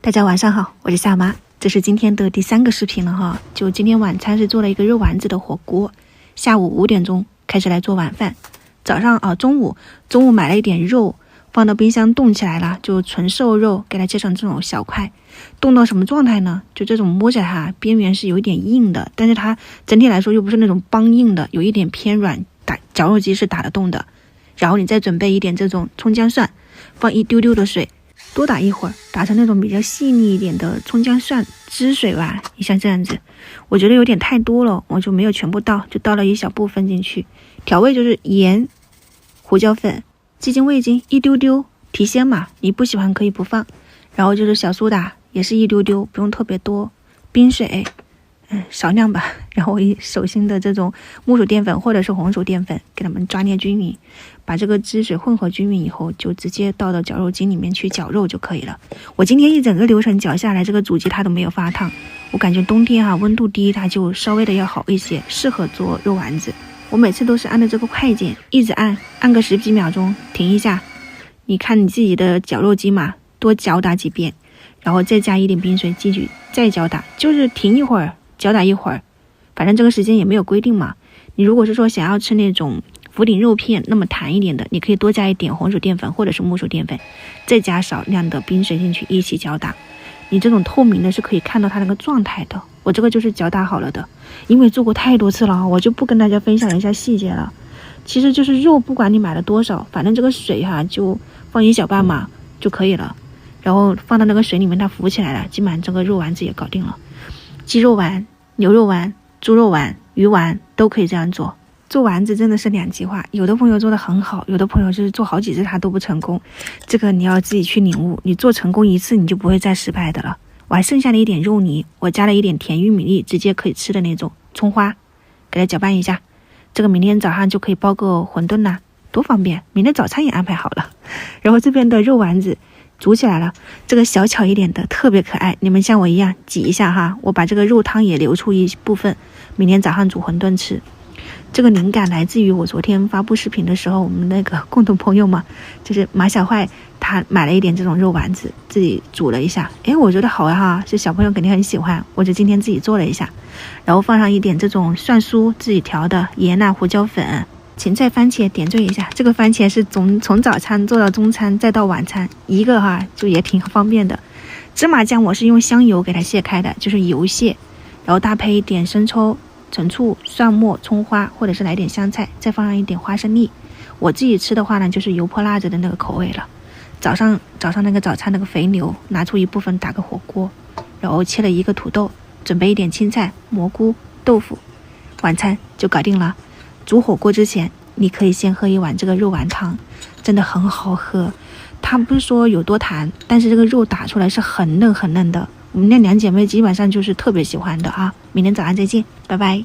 大家晚上好，我是夏妈，这是今天的第3个视频了哈。就今天晚餐是做了一个肉丸子的火锅，下午5点钟开始来做晚饭。早上中午买了一点肉，放到冰箱冻起来了，就纯瘦肉，给它切成这种小块。冻到什么状态呢？就这种摸起来边缘是有一点硬的，但是它整体来说又不是那种梆硬的，有一点偏软，绞肉机是打得动的。然后你再准备一点这种葱姜蒜，放一丢丢的水，多打一会儿，打成那种比较细腻一点的葱姜蒜汁水吧。你像这样子，我觉得有点太多了，我就没有全部倒，就倒了一小部分进去。调味就是盐、胡椒粉、鸡精、味精一丢丢，提鲜嘛，你不喜欢可以不放。然后就是小苏打，也是一丢丢，不用特别多。冰水，少量吧。然后手心的这种木薯淀粉或者是红薯淀粉，给它们抓捏均匀。把这个汁水混合均匀以后，就直接倒到绞肉机里面去绞肉就可以了。我今天一整个流程绞下来，这个主机它都没有发烫。我感觉冬天温度低，它就稍微的要好一些，适合做肉丸子。我每次都是按照这个快键一直按个10几秒钟，停一下。你看你自己的绞肉机嘛，多搅打几遍，然后再加一点冰水继续再搅打，就是停一会儿，搅打一会儿，反正这个时间也没有规定嘛。你如果是说想要吃那种福鼎肉片那么弹一点的，你可以多加一点红薯淀粉或者是木薯淀粉，再加少量的冰水进去一起搅打。你这种透明的是可以看到它那个状态的，我这个就是搅打好了的。因为做过太多次了，我就不跟大家分享一下细节了。其实就是肉不管你买了多少，反正这个水就放1小半嘛就可以了，然后放到那个水里面，它浮起来了，基本上这个肉丸子也搞定了。鸡肉丸、牛肉丸、猪肉丸、鱼丸都可以这样做。做丸子真的是2极化，有的朋友做得很好，有的朋友就是做好几次他都不成功，这个你要自己去领悟。你做成功一次，你就不会再失败的了。我还剩下了一点肉泥，我加了一点甜玉米粒，直接可以吃的那种葱花，给它搅拌一下。这个明天早上就可以包个馄饨啦，多方便！明天早餐也安排好了。然后这边的肉丸子煮起来了，这个小巧一点的特别可爱，你们像我一样挤一下我把这个肉汤也留出一部分，明天早上煮馄饨吃。这个灵感来自于我昨天发布视频的时候，我们那个共同朋友嘛，就是马小坏，他买了一点这种肉丸子，自己煮了一下，我觉得好这小朋友肯定很喜欢，我就今天自己做了一下，然后放上一点这种蒜酥自己调的盐胡椒粉，芹菜番茄点缀一下。这个番茄是从早餐做到中餐再到晚餐一个就也挺方便的。芝麻酱我是用香油给它卸开的，就是油蟹，然后搭配一点生抽、陈醋、蒜末、葱花，或者是来点香菜，再放上一点花生粒。我自己吃的话呢，就是油泼辣子的那个口味了。早上那个早餐那个肥牛拿出一部分打个火锅，然后切了一个土豆，准备一点青菜、蘑菇、豆腐，晚餐就搞定了。煮火锅之前你可以先喝一碗这个肉丸汤，真的很好喝。它不是说有多弹，但是这个肉打出来是很嫩很嫩的。我们那2姐妹基本上就是特别喜欢的明天早上再见，拜拜。